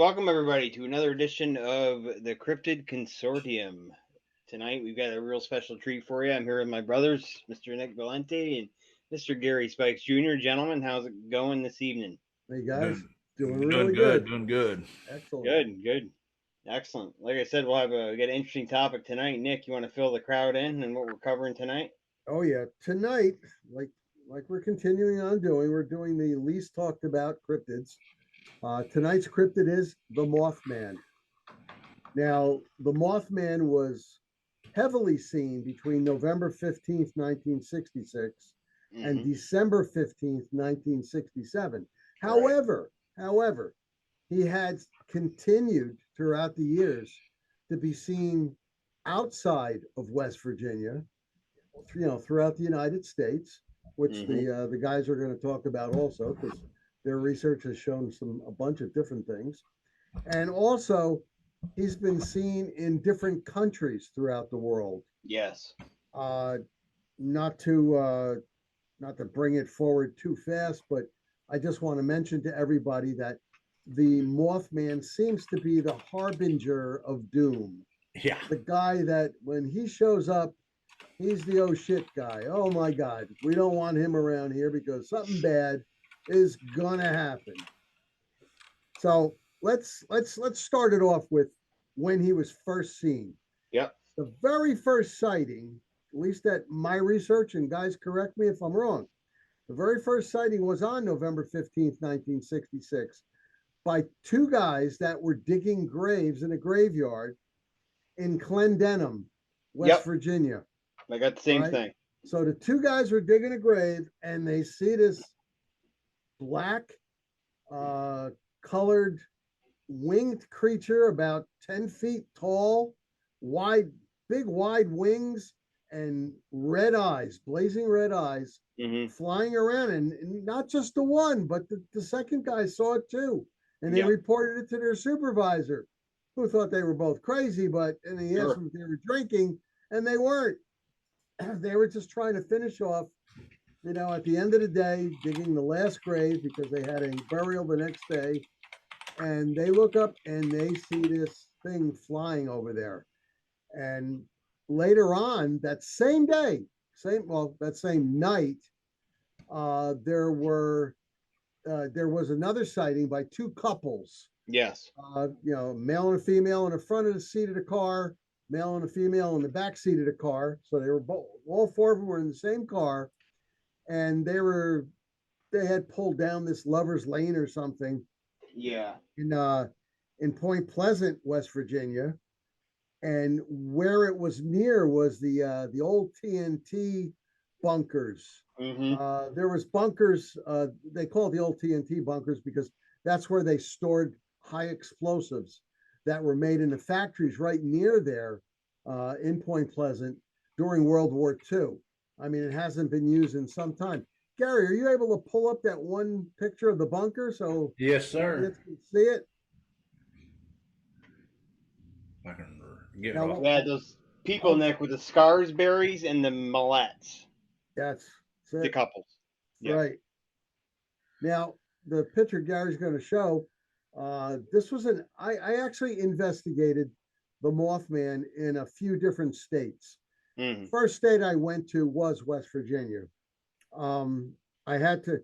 welcome everybody to another edition of the Cryptid Consortium. Tonight we've got a real special treat for you. I'm here with my brothers, Mr. Nick Valente and Mr. Gary Spikes Jr. Gentlemen, how's it going this evening? Hey guys, doing Doing really good, good. doing good. Excellent. Good. Excellent. Like I said, we got an interesting topic tonight. Nick, you want to fill the crowd in and what we're covering tonight? Oh yeah, tonight, like we're continuing on doing, we're doing the least talked about cryptids. Tonight's cryptid is the Mothman. Now, the Mothman was heavily seen between November 15th, 1966 and December 15th, 1967. However, he had continued throughout the years to be seen outside of West Virginia, throughout the United States, which the guys are going to talk about also because their research has shown a bunch of different things, and also he's been seen in different countries throughout the world. Yes. Not to bring it forward too fast, but I just want to mention to everybody that the Mothman seems to be the harbinger of doom. Yeah. The guy that when he shows up, he's the oh shit guy. Oh my God, we don't want him around here because something bad is gonna happen. So let's start it off with when he was first seen. Yep. The very first sighting, at least at my research, and guys correct me if I'm wrong, the very first sighting was on November 15th, 1966, by two guys that were digging graves in a graveyard in Clendenim, West Virginia. I got the same thing. So the two guys were digging a grave and they see this black colored winged creature about 10 feet tall, big wide wings and red eyes, blazing red eyes, flying around. And not just the one, but the second guy saw it too. And they reported it to their supervisor, who thought they were both crazy, and he asked them if they were drinking, and they weren't. They were just trying to finish off, at the end of the day, digging the last grave because they had a burial the next day. And they look up and they see this thing flying over there. And later on, that same day, that same night, there was another sighting by two couples. Yes. Male and a female in the front of the seat of the car, male and a female in the back seat of the car. So they were all four of them were in the same car, and they had pulled down this lover's lane or something. Yeah. In Point Pleasant, West Virginia, and where it was near was the old TNT bunkers. There was bunkers. They called the old TNT bunkers because that's where they stored high explosives that were made in the factories right near there in Point Pleasant during World War II. I mean, it hasn't been used in some time. Gary, are you able to pull up that one picture of the bunker so yes, sir, you can see it? I can get it off. Yeah, those people, Nick, with the Scarsberries and the Mallets. That's the couples. Right. Now, the picture Gary's going to show, this was I actually investigated the Mothman in a few different states. First state I went to was West Virginia. I had to,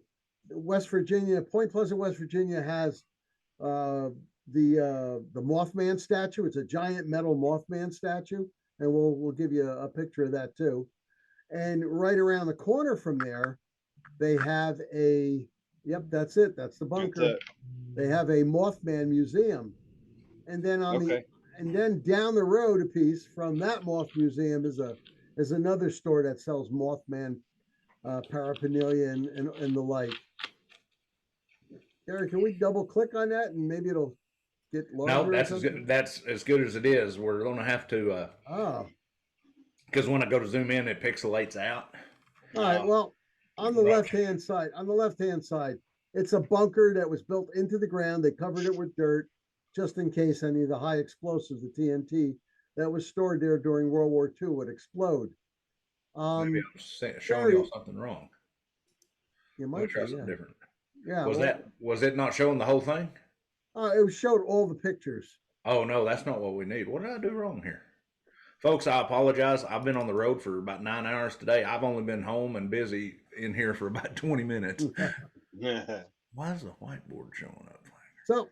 Point Pleasant, West Virginia has the Mothman statue. It's a giant metal Mothman statue, and we'll give you a picture of that too. And right around the corner from there, they have that's it. That's the bunker. They have a Mothman museum. And then and then down the road a piece from that Moth Museum is another store that sells Mothman paraphernalia and the like. Gary, can we double click on that and maybe it'll get larger? No, that's as good as it is. We're going to have to. Because when I go to zoom in, it pixelates out. All right. Well, on the left-hand side, it's a bunker that was built into the ground. They covered it with dirt just in case any of the high explosives, the TNT, that was stored there during World War II would explode. Maybe I'm showing you something wrong. You might try something different. Yeah. Was it not showing the whole thing? It showed all the pictures. Oh no, that's not what we need. What did I do wrong here? Folks, I apologize. I've been on the road for about 9 hours today. I've only been home and busy in here for about 20 minutes. Why is the whiteboard showing up? So,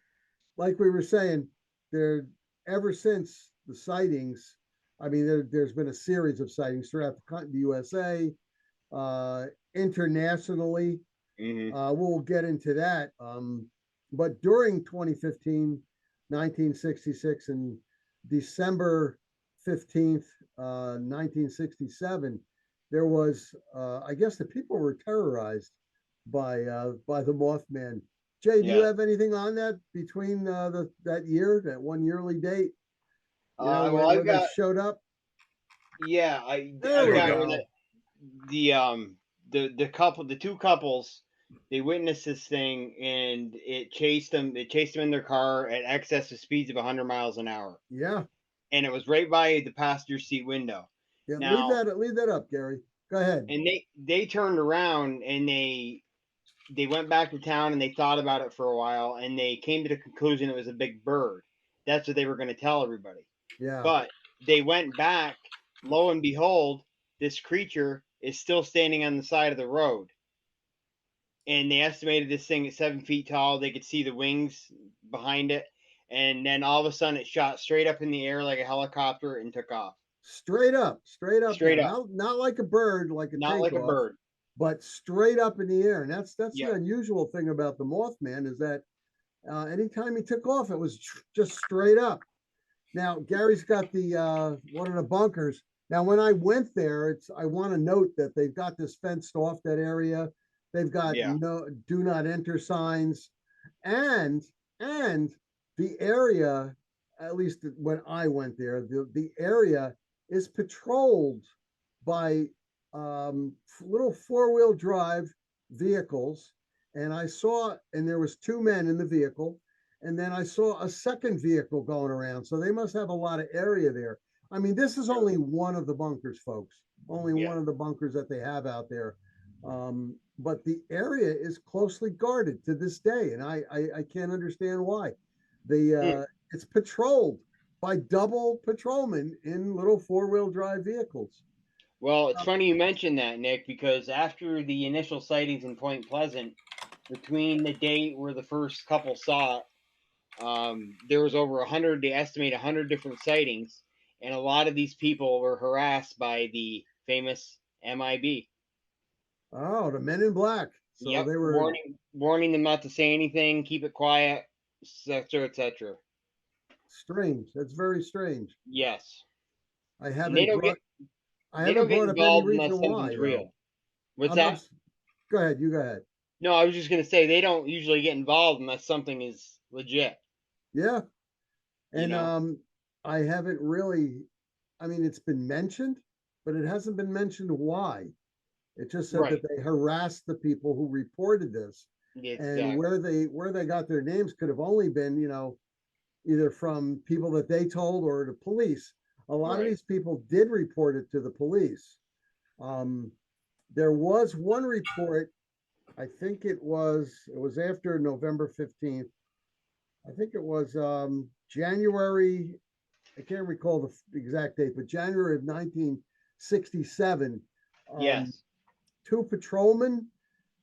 like we were saying, there ever since the sightings, I mean, there's been a series of sightings throughout the USA, internationally. We'll get into that. But during 2015, 1966, and December 15th, 1967, there was, I guess, the people were terrorized by the Mothman. Jay, do you Yeah. have anything on that between that year, that one yearly date? You know, Well, where I've they got, showed up? yeah, There I've we There we got go. where go. the two couples, they witnessed this thing and it chased them. It chased them in their car at excess of speeds of 100 miles an hour, Yeah. and it was right by the passenger seat window. Yeah. Now, Leave that up, Gary. Go ahead. and they turned around and they went back to town and they thought about it for a while and they came to the conclusion it was a big bird. That's what they were going to tell everybody. Yeah. But they went back, lo and behold, this creature is still standing on the side of the road. And they estimated this thing at 7 feet tall. They could see the wings behind it. And then all of a sudden it shot straight up in the air like a helicopter and took off. Straight up Straight now. up. Not like a bird, like a Not like a takeoff, bird. but straight up in the air. And that's the Yep. unusual thing about the Mothman, is that anytime he took off, it was just straight up. Now Gary's got the one of the bunkers. Now when I went there, I want to note that they've got this fenced off, that area. They've got Yeah. no do not enter signs, and and the area, at least when I went there, the area is patrolled by little four-wheel drive vehicles. And there was two men in the vehicle, and then I saw a second vehicle going around. So they must have a lot of area there. I mean, this is only one of the bunkers, folks. Only Yeah. one of the bunkers that they have out there. But the area is closely guarded to this day, and I can't understand why. It's patrolled by double patrolmen in little four-wheel drive vehicles. Well, it's funny you mentioned that, Nick, because after the initial sightings in Point Pleasant, between the date where the first couple saw it, there was over 100. They estimate 100 different sightings, and a lot of these people were harassed by the famous MIB. Oh, the Men in Black. So Yep, they were warning them not to say anything, keep it quiet, etc., etc. strange. That's very strange. Yes, I and they haven't don't get brought I they don't haven't get brought up any involved reason unless why something's though. real. What's I'm that? Go ahead. You go ahead. No, I was just gonna say they don't usually get involved unless something is legit. Yeah. You And know, I haven't really. I mean, it's been mentioned, but it hasn't been mentioned why. It just said that right? they harassed the people who reported this, and Exactly. where they got their names could have only been, either from people that they told or the police. A lot of Right. these people did report it to the police. Um, there was one report. I think it was after November 15th. I think it was January. I can't recall the exact date, but January of 1967. Um, Yes. two patrolmen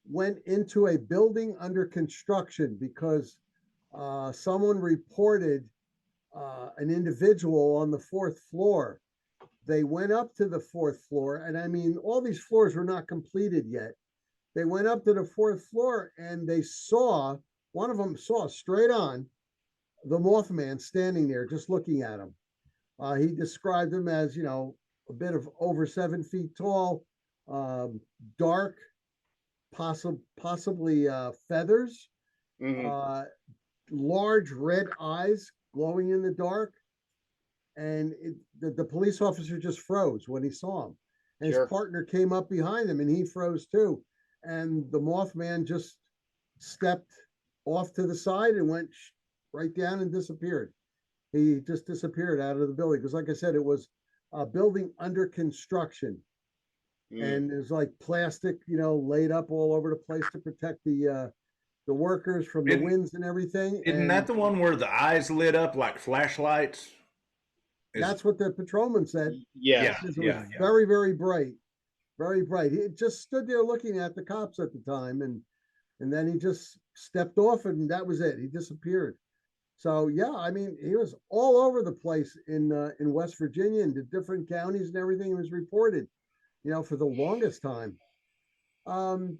went into a building under construction because someone reported an individual on the fourth floor. They went up to the fourth floor, and I mean, all these floors were not completed yet. They went up to the fourth floor and they saw, one of them saw straight on the Mothman standing there just looking at him. He described him as, a bit of over 7 feet tall, um, dark, possibly feathers, Hmm. uh, large red eyes glowing in the dark. And the police officer just froze when he saw him. And his Sure. partner came up behind him and he froze too. And the Mothman just stepped off to the side and went right down and disappeared. He just disappeared out of the building because, like I said, it was a building under construction, Mm. and there's like plastic, laid up all over the place to protect the workers from the winds and everything. Isn't And that the one where the eyes lit up like flashlights? that's what the patrolman said. Yes. Yeah, It was yeah. very, very bright, very bright. He just stood there looking at the cops at the time, and then he just stepped off, and that was it. He disappeared. So yeah, I mean, he was all over the place in West Virginia and the different counties and everything. He was reported, for the longest time.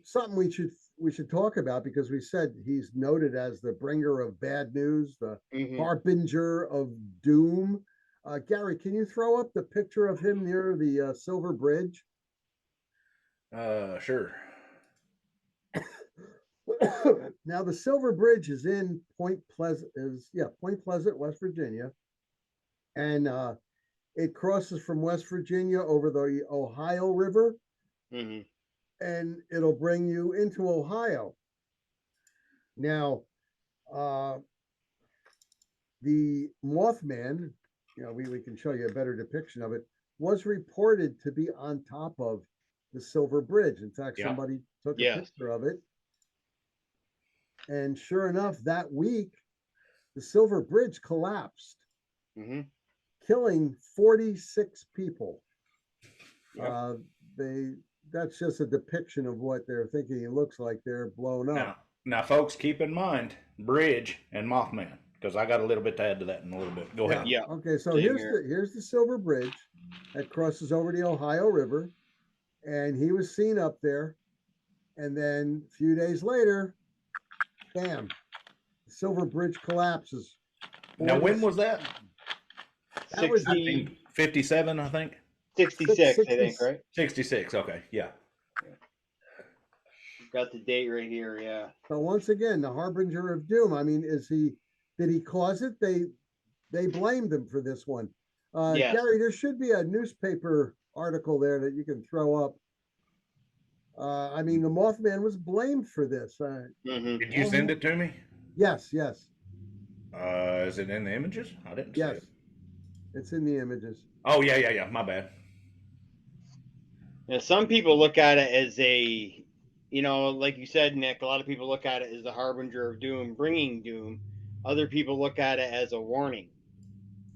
Something we should talk about, because we said he's noted as the bringer of bad news, the harbinger of doom. Gary, can you throw up the picture of him near the Silver Bridge? Sure. Now the Silver Bridge is in Point Pleasant, West Virginia, and it crosses from West Virginia over the Ohio River, and it'll bring you into Ohio. Now, the Mothman, we can show you a better depiction of it, was reported to be on top of the Silver Bridge. In fact, somebody took a picture of it. And sure enough, that week, the Silver Bridge collapsed, killing 46 people. Yep. That's just a depiction of what they're thinking. It looks like they're blown up. Now, folks, keep in mind Bridge and Mothman, because I got a little bit to add to that in a little bit. Go ahead. Yeah. Okay, so here's the Silver Bridge that crosses over the Ohio River, and he was seen up there, and then a few days later, bam, the Silver Bridge collapses. Now, when was that? That was 57, I think. 66, I think, right? 66. Okay, yeah. Got the date right here. Yeah. So once again, the harbinger of doom. I mean, did he cause it? They blamed him for this one. Gary, there should be a newspaper article there that you can throw up. I mean, the Mothman was blamed for this. Did you send it to me? Yes. Is it in the images? I didn't see it. It's in the images. Oh, yeah. My bad. Now, some people look at it as like you said, Nick, a lot of people look at it as the harbinger of doom, bringing doom. Other people look at it as a warning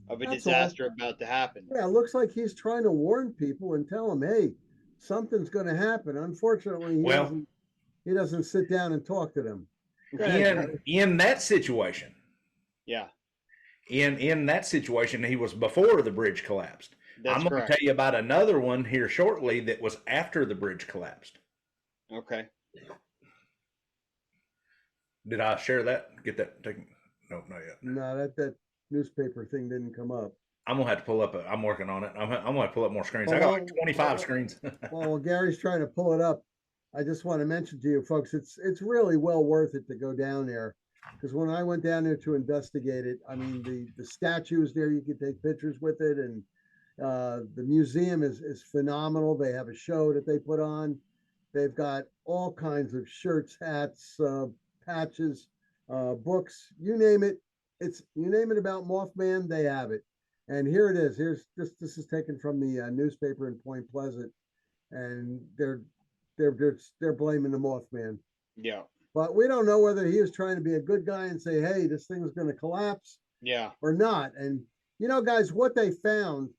of a disaster about to happen. Yeah, it looks like he's trying to warn people and tell them, hey, something's going to happen. Unfortunately, he doesn't sit down and talk to them. In that situation. Yeah. In that situation, he was before the bridge collapsed. That's I'm going to tell you about another one here shortly that was after the bridge collapsed. Okay. Did I share that? Get that taken? No, not yet. No, that newspaper thing didn't come up. I'm gonna have to pull up. I'm working on it. I'm gonna pull up more screens. I got like 25 screens. While Gary's trying to pull it up, I just want to mention to you folks, it's really well worth it to go down there, because when I went down there to investigate it, I mean the statues there, you can take pictures with it, and the museum is phenomenal. They have a show that they put on. They've got all kinds of shirts, hats, patches, books, you name it. You name it about Mothman, they have it. And here it is. This is taken from the newspaper in Point Pleasant, and they're blaming the Mothman. Yeah. But we don't know whether he was trying to be a good guy and say, hey, this thing is going to collapse. Yeah. Or not. And guys, what they found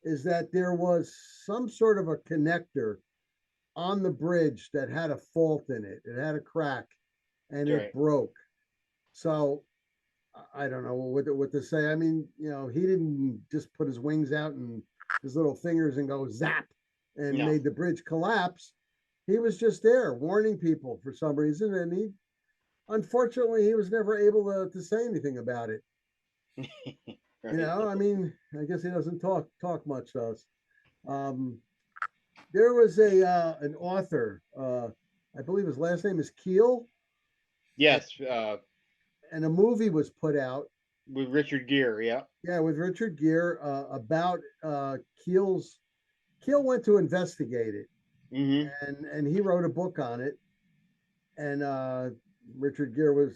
is that there was some sort of a connector on the bridge that had a fault in it. It had a crack, and it broke. So I don't know what to say. I mean, he didn't just put his wings out and his little fingers and go zap and made the bridge collapse. He was just there warning people for some reason, and unfortunately, he was never able to say anything about it. I mean, I guess he doesn't talk much to us. There was an author, I believe his last name is Keel. Yes. And a movie was put out with Richard Gere. Yeah. Yeah, with Richard Gere about Keel went to investigate it, and he wrote a book on it, and Richard Gere was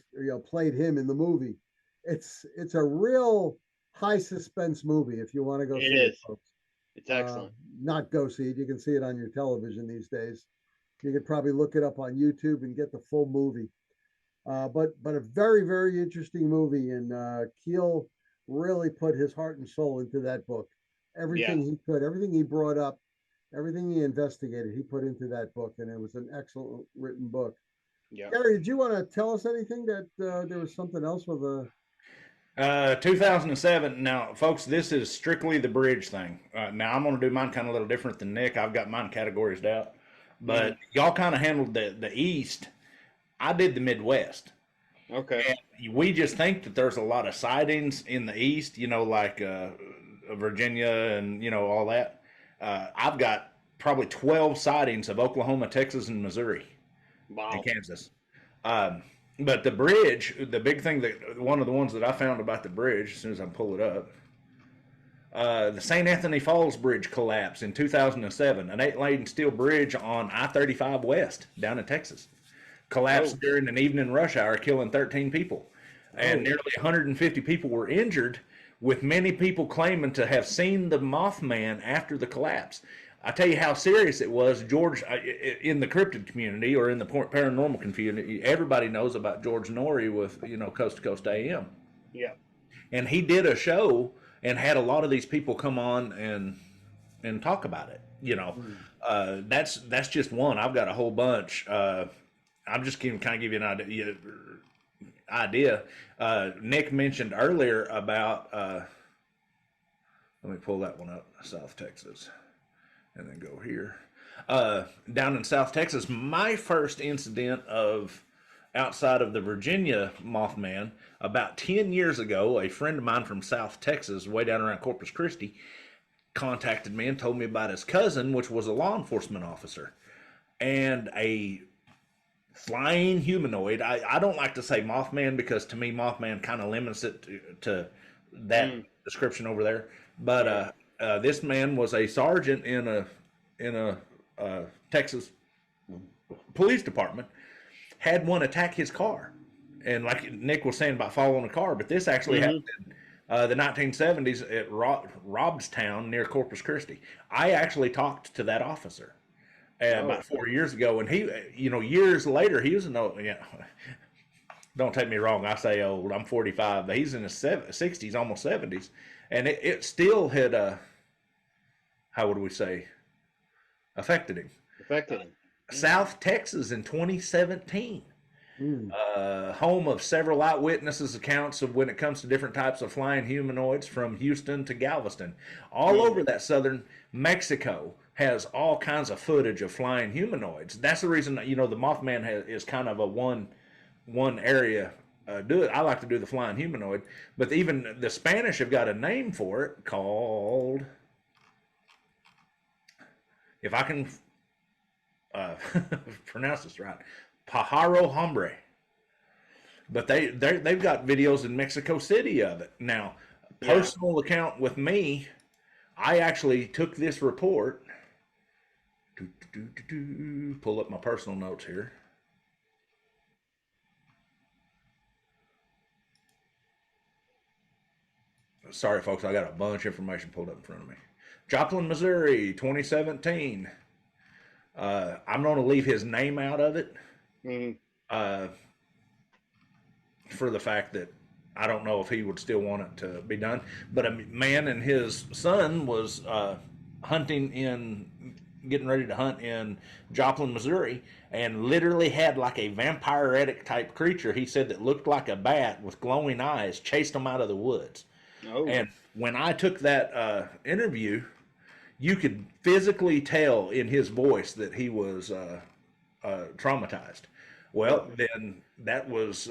played him in the movie. It's a real high suspense movie if you want to go see it, folks. It's excellent. Not go see it. You can see it on your television these days. You could probably look it up on YouTube and get the full movie. But a very, very interesting movie, and Keel really put his heart and soul into that book. Yeah. Everything he could, everything he brought up, everything he investigated, he put into that book, and it was an excellent written book. Yeah. Gary, did you want to tell us anything that there was something else with a? 2007. Now, folks, this is strictly the bridge thing. Now, I'm going to do mine kind of a little different than Nick. I've got mine categorized out, but y'all kind of handled the East. I did the Midwest. Okay. And we just think that there's a lot of sightings in the East, like Virginia and, all that. I've got probably 12 sightings of Oklahoma, Texas, and Missouri Wow. and Kansas. But the bridge, the big thing that one of the ones that I found about the bridge, as soon as I pull it up, the St. Anthony Falls Bridge collapsed in 2007, an 8-lane steel bridge on I-35 West down in Texas. Collapsed during an evening rush hour, killing 13 people. And nearly 150 people were injured, with many people claiming to have seen the Mothman after the collapse. I tell you how serious it was, George, in the cryptid community or in the paranormal community. Everybody knows about George Norrie with, Coast to Coast AM. Yeah. And he did a show and had a lot of these people come on and talk about it. That's just one. I've got a whole bunch. I'm just going to kind of give you an idea. Nick mentioned earlier about, let me pull that one up, South Texas, and then go here. Down in South Texas, my first incident of outside of the Virginia Mothman, about 10 years ago, a friend of mine from South Texas, way down around Corpus Christi, contacted me and told me about his cousin, which was a law enforcement officer, and a flying humanoid. I don't like to say Mothman because to me Mothman kind of limits it to that description over there. But this man was a sergeant in a Texas police department. Had one attack his car, and like Nick was saying about following a car, but this actually happened in the 1970s at Robstown near Corpus Christi. I actually talked to that officer about 4 years ago, and he, years later, he was don't take me wrong, I say old, I'm 45, but he's in his 60s, almost 70s, and it still had, how would we say, affected him. South Texas in 2017, home of several eyewitnesses' accounts of when it comes to different types of flying humanoids from Houston to Galveston. All over that southern Mexico has all kinds of footage of flying humanoids. That's the reason, the Mothman is kind of a one area. Do it. I like to do the flying humanoid, but even the Spanish have got a name for it called, if I can pronounce this right, Pajaro Hombre. But they've got videos in Mexico City of it. Now, personal account with me, I actually took this report. Pull up my personal notes here. Sorry, folks, I got a bunch of information pulled up in front of me. Joplin, Missouri, 2017. I'm going to leave his name out of it for the fact that I don't know if he would still want it to be done. But a man and his son was getting ready to hunt in Joplin, Missouri, and literally had like a vampiric type creature, he said, that looked like a bat with glowing eyes, chased them out of the woods. And when I took that interview, you could physically tell in his voice that he was traumatized. Well, then that was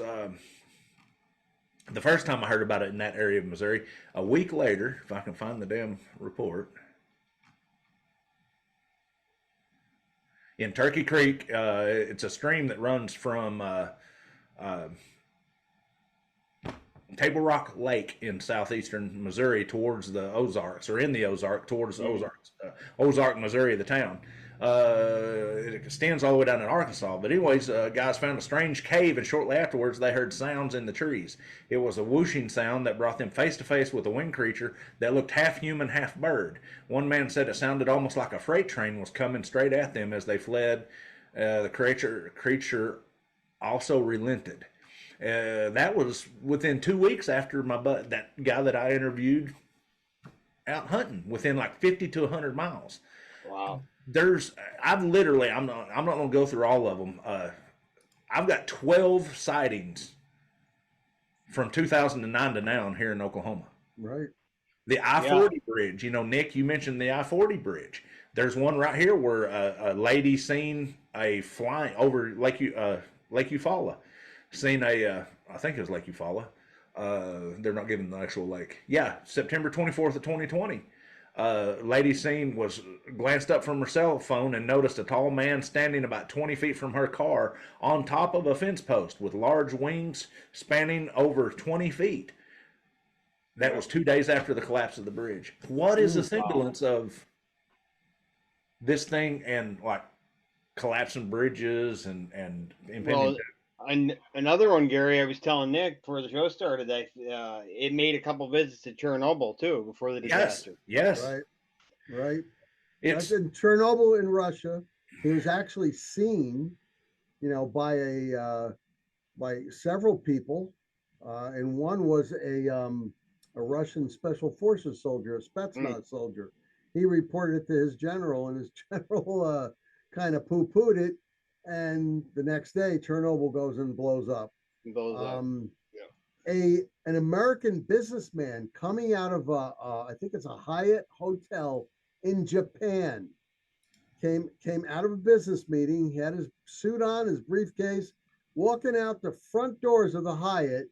the first time I heard about it in that area of Missouri. A week later, if I can find the damn report, in Turkey Creek, it's a stream that runs from Table Rock Lake in southeastern Missouri towards the Ozarks, or in the Ozark towards the Ozarks. Ozark, Missouri, the town. It extends all the way down in Arkansas. But anyways, guys found a strange cave, and shortly afterwards they heard sounds in the trees. It was a whooshing sound that brought them face to face with a winged creature that looked half human, half bird. One man said it sounded almost like a freight train was coming straight at them as they fled. The creature also relented. That was within 2 weeks after that guy that I interviewed out hunting, within like 50 to 100 miles. Wow. I've literally, I'm not going to go through all of them. I've got 12 sightings from 2009 to now here in Oklahoma. Right. The I-40 bridge, Nick, you mentioned the I-40 bridge. There's one right here where a lady seen a flying over Lake Eufaula. Seen I think it was Lake Eufaula. They're not giving the actual lake. Yeah, September 24th of 2020. Lady seen glanced up from her cell phone and noticed a tall man standing about 20 feet from her car on top of a fence post with large wings spanning over 20 feet. That was 2 days after the collapse of the bridge. What is the semblance of this thing and like collapsing bridges and impending? Well, another one, Gary, I was telling Nick before the show started that it made a couple visits to Chernobyl too before the disaster. Yes. Right. That's in Chernobyl in Russia. He was actually seen, by several people, and one was a Russian special forces soldier, a Spetsnaz soldier. He reported it to his general, and his general kind of poo-pooed it. And the next day, Chernobyl goes and blows up. An American businessman coming out of I think it's a Hyatt hotel in Japan came out of a business meeting. He had his suit on, his briefcase, walking out the front doors of the Hyatt.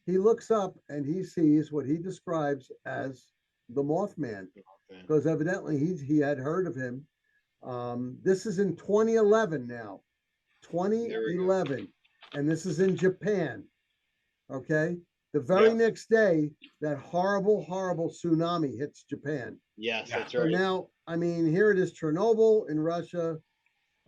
He looks up and he sees what he describes as the Mothman, because evidently he had heard of him. This is in 2011 now, 2011, and this is in Japan. Okay, the very next day, that horrible tsunami hits Japan. Yes, that's right. So now, I mean, here it is, Chernobyl in Russia.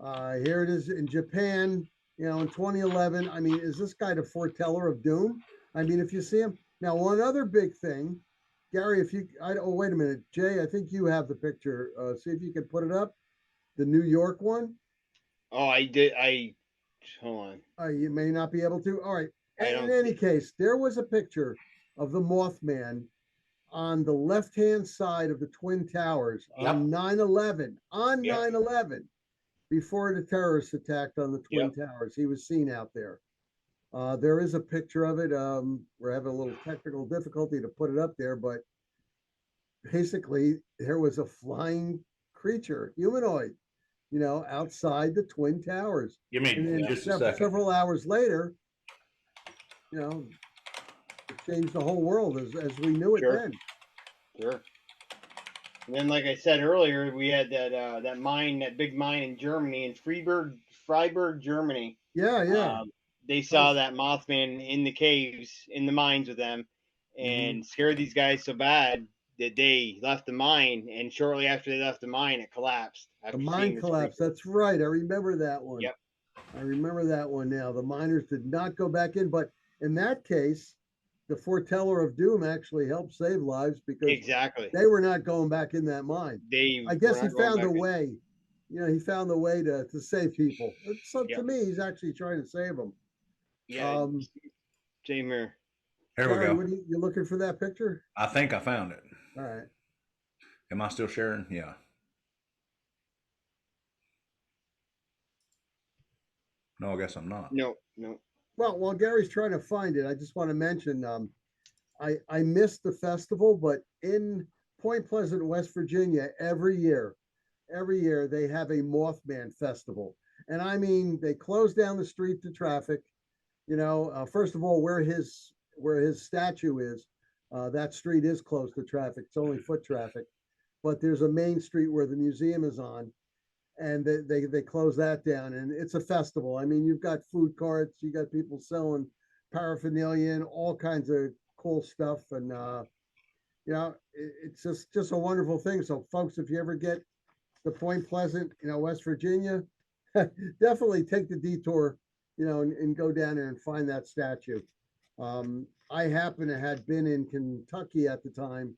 Here it is in Japan. In 2011. I mean, is this guy the foreteller of doom? I mean, if you see him now, one other big thing, Gary, wait a minute, Jay, I think you have the picture. See if you can put it up. The New York one. Oh, I did. Hold on. You may not be able to. All right. In any case, there was a picture of the Mothman on the left-hand side of the Twin Towers on 9/11. On 9/11, before the terrorists attacked on the Twin Towers, he was seen out there. There is a picture of it. We're having a little technical difficulty to put it up there, but basically there was a flying creature, humanoid, outside the Twin Towers. You mean just several hours later, it changed the whole world as we knew it then. Sure. And then, like I said earlier, we had that big mine in Germany, in Freiburg, Germany. Yeah. They saw that Mothman in the caves, in the mines with them, and scared these guys so bad that they left the mine. And shortly after they left the mine, it collapsed. The mine collapsed. That's right. I remember that one. Yep. I remember that one now. The miners did not go back in, but in that case, the foreteller of doom actually helped save lives, because they were not going back in that mine. I guess he found a way. He found a way to save people. So to me, he's actually trying to save them. Yeah. Same here. Here we go. You looking for that picture? I think I found it. All right. Am I still sharing? Yeah. No, I guess I'm not. No. Well, while Gary's trying to find it, I just want to mention I missed the festival, but in Point Pleasant, West Virginia, every year they have a Mothman festival. And I mean, they close down the street to traffic. First of all, where his statue is, that street is closed to traffic. It's only foot traffic, but there's a main street where the museum is on, and they close that down, and it's a festival. I mean, you've got food carts, you got people selling paraphernalia and all kinds of cool stuff, and it's just a wonderful thing. So, folks, if you ever get to Point Pleasant, West Virginia, definitely take the detour, and go down there and find that statue. I happen to had been in Kentucky at the time,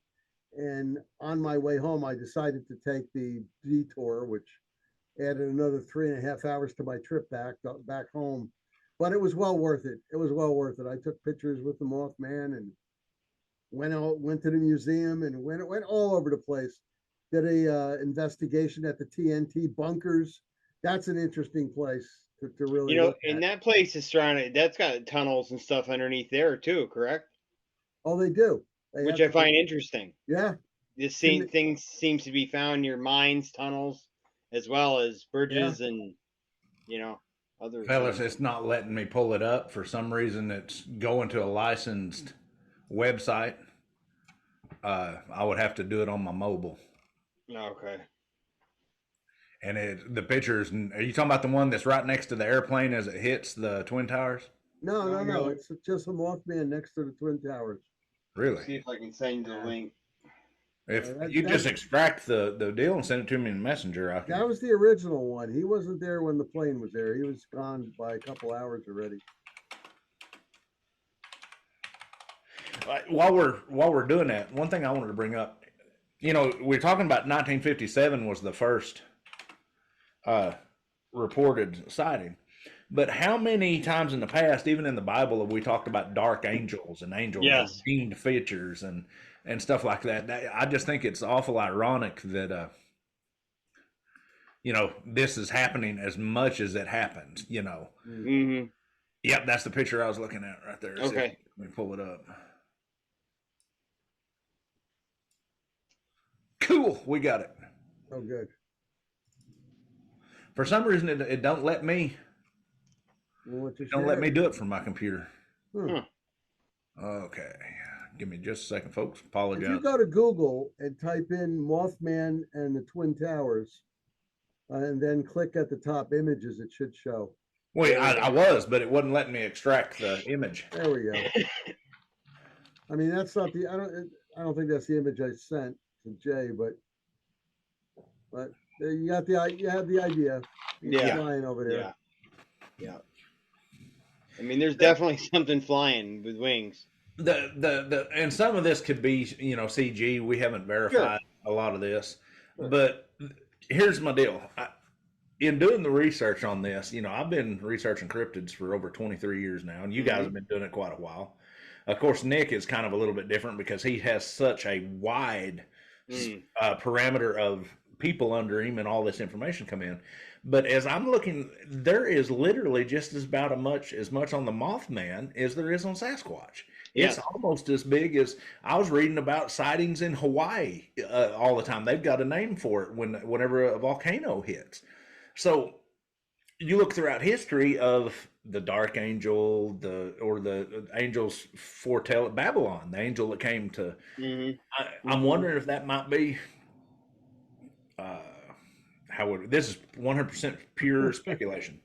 and on my way home, I decided to take the detour, which added another 3.5 hours to my trip back home. but it was well worth it. It was well worth it. I took pictures with the Mothman and went to the museum and went all over the place. Did a investigation at the TNT bunkers. That's an interesting place to really You know, look and at. that place is surrounded. That's got tunnels and stuff underneath there too, correct? Oh, they do. They Which have, I find interesting. yeah. This same Can, thing seems to be found near mines, tunnels, as well as yeah. bridges and you know other Fellas, things. it's not letting me pull it up. For some reason, it's going to a licensed website. I would have to do it on my mobile. Okay. And the pictures, are you talking about the one that's right next to the airplane as it hits the Twin Towers? No, No, no, no. no. It's just a Mothman next to the Twin Towers. Really? See if I can send you the link. If That, you that just extract the deal and send it to me in Messenger, I can. that was the original one. He wasn't there when the plane was there. He was gone by a couple hours already. While we're doing that, one thing I wanted to bring up, we're talking about 1957 was the first reported sighting. But how many times in the past, even in the Bible, have we talked about dark angels and angels or Yes. deemed features and stuff like that? I just think it's awful ironic that this is happening as much as it happens. Mm-hmm. Yep, that's the picture I was looking at right there. Okay. Let me pull it up. Cool, we got it. Oh, good. For some reason, it don't let me do it from my computer. Hmm. Okay, give me just a second, folks. If Apologize. you go to Google and type in Mothman and the Twin Towers, and then click at the top images, it should show. Wait, I was, but it wasn't letting me extract the image. There we go. I mean, that's not the. I don't think that's the image I sent to Jay, but you got you have the idea. He's Yeah. flying over there. Yeah. Yeah. I mean, there's definitely something flying with wings. And some of this could be CG. We haven't verified a lot of this, but here's my deal. In doing the research on this, I've been researching cryptids for over 23 years now, and you guys have been doing it quite a while. Of course, Nick is kind of a little bit different because he has such a wide parameter of people under him and all this information come in. But as I'm looking, there is literally just as much on the Mothman as there is on Sasquatch. It's almost as big as I was reading about sightings in Hawaii all the time. They've got a name for it whenever a volcano hits. So you look throughout history of the dark angel, the angels foretell at Babylon, the angel that came to. I'm wondering if that might be. This is 100% pure speculation.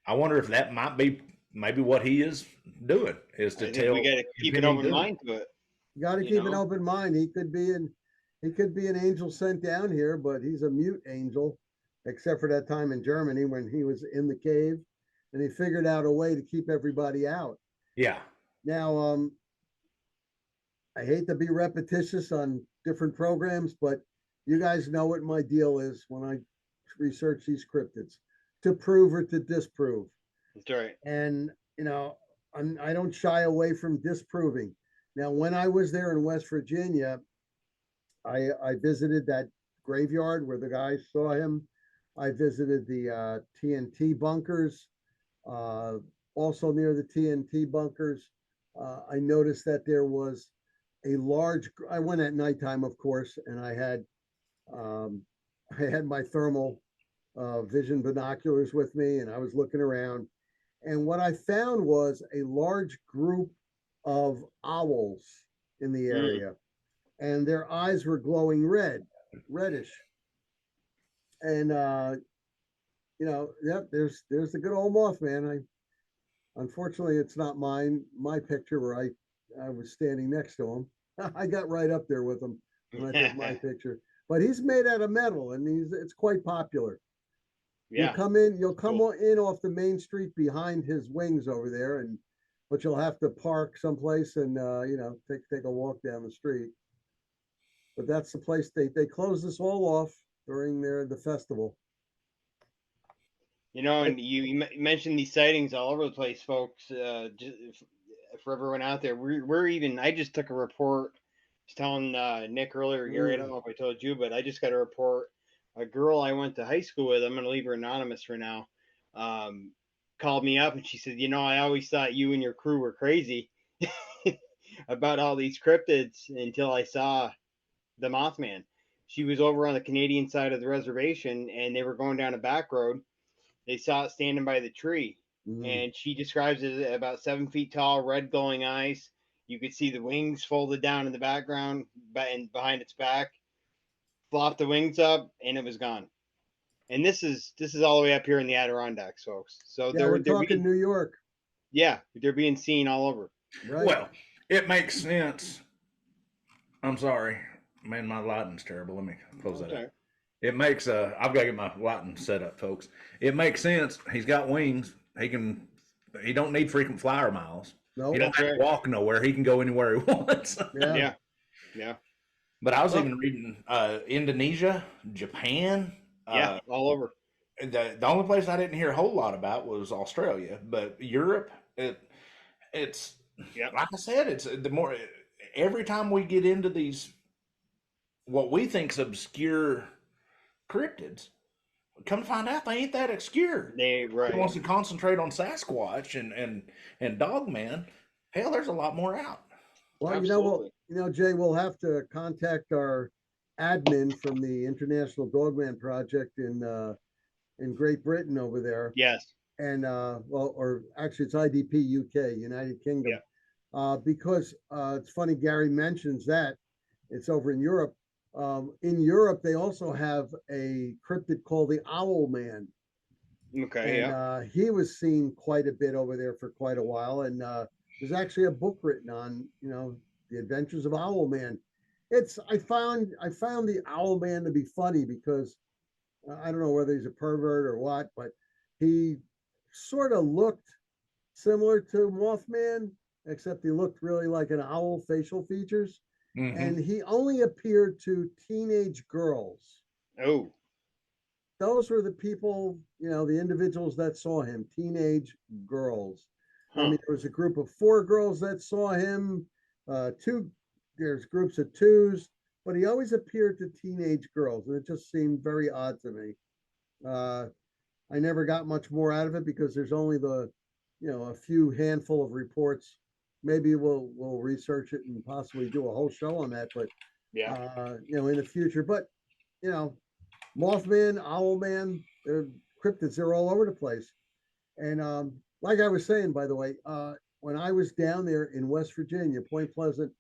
I wonder if that might be maybe what he is doing is to tell. We got to keep an open mind to it. You got to keep an open mind. He could be an angel sent down here, but he's a mute angel, except for that time in Germany when he was in the cave, and he figured out a way to keep everybody out. Yeah. Now, I hate to be repetitious on different programs, but you guys know what my deal is when I research these cryptids, to prove or to disprove. That's right. And I don't shy away from disproving. Now, when I was there in West Virginia, I visited that graveyard where the guys saw him. I visited the TNT bunkers. Also near the TNT bunkers, I noticed that there was a large. I went at nighttime, of course, and I had my thermal vision binoculars with me, and I was looking around. And what I found was a large group of owls in the area, and their eyes were glowing reddish. And yep, there's the good old Mothman. Unfortunately, it's not my picture where I was standing next to him. I got right up there with him when I took my picture. But he's made out of metal, and it's quite popular. Yeah. You'll come in off the main street behind his wings over there, but you'll have to park someplace and take a walk down the street. But that's the place they close this all off during the festival. You know, and you mentioned these sightings all over the place, folks. Just for everyone out there, we're even. I just took a report. I was telling Nick earlier, Gary. I don't know if I told you, but I just got a report. A girl I went to high school with. I'm going to leave her anonymous for now. Called me up and she said, "You know, I always thought you and your crew were crazy about all these cryptids until I saw the Mothman." She was over on the Canadian side of the reservation, and they were going down a back road. They saw it standing by the tree, and she describes it as about 7 feet tall, red glowing eyes. You could see the wings folded down in the background and behind its back. Flopped the wings up, and it was gone. And this is all the way up here in the Adirondacks, folks. So Yeah, we're talking New York. Yeah, they're being seen all over. Right. Well, it makes sense. I'm sorry, man. My lighting's terrible. Let me close that up. It makes I've got to get my lighting set up, folks. It makes sense. He's got wings. He don't need frequent flyer miles. No, he don't have to walk nowhere. He can go anywhere he wants. Yeah. But I was even reading Indonesia, Japan. All over. The only place I didn't hear a whole lot about was Australia, but Europe. It's like I said. It's the more every time we get into these what we think's obscure cryptids. Come to find out, they ain't that obscure. He wants to concentrate on Sasquatch and Dogman. Hell, there's a lot more out. Well, Jay, we'll have to contact our admin from the International Dogman Project in Great Britain over there. Yes. And or actually, it's IDP UK, United Kingdom. Yeah. Because it's funny, Gary mentions that it's over in Europe. In Europe, they also have a cryptid called the Owl Man. Okay. And he was seen quite a bit over there for quite a while. And there's actually a book written on, the adventures of Owl Man. I found the Owl Man to be funny because I don't know whether he's a pervert or what, but he sort of looked similar to Mothman, except he looked really like an owl facial features. Mm-hmm. And he only appeared to teenage girls. Oh. Those were the people, the individuals that saw him, teenage girls. Huh. I mean, there was a group of 4 girls that saw him, there's groups of 2s, but he always appeared to teenage girls. And it just seemed very odd to me. I never got much more out of it because there's only a few handful of reports. Maybe we'll research it and possibly do a whole show on that. But in the future. But Mothman, Owlman, they're cryptids. They're all over the place. And like I was saying, by the way, when I was down there in West Virginia, Point Pleasant,